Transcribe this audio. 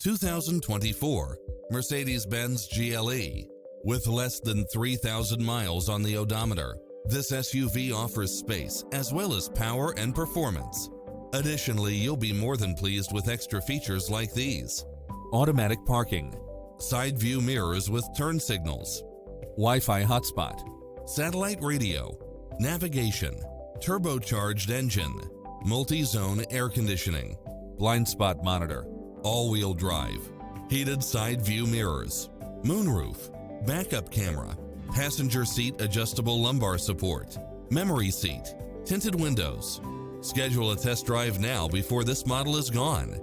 2024 Mercedes-Benz GLE. With less than 3,000 miles on the odometer, this SUV offers space as well as power and performance. Additionally, you'll be more than pleased with extra features like these: automatic parking, side view mirrors with turn signals, Wi-Fi hotspot, satellite radio, navigation, turbocharged engine, multi-zone air conditioning, blind spot monitor, all-wheel drive, heated side view mirrors, moonroof, backup camera, passenger seat adjustable lumbar support, memory seat, tinted windows. Schedule a test drive now before this model is gone.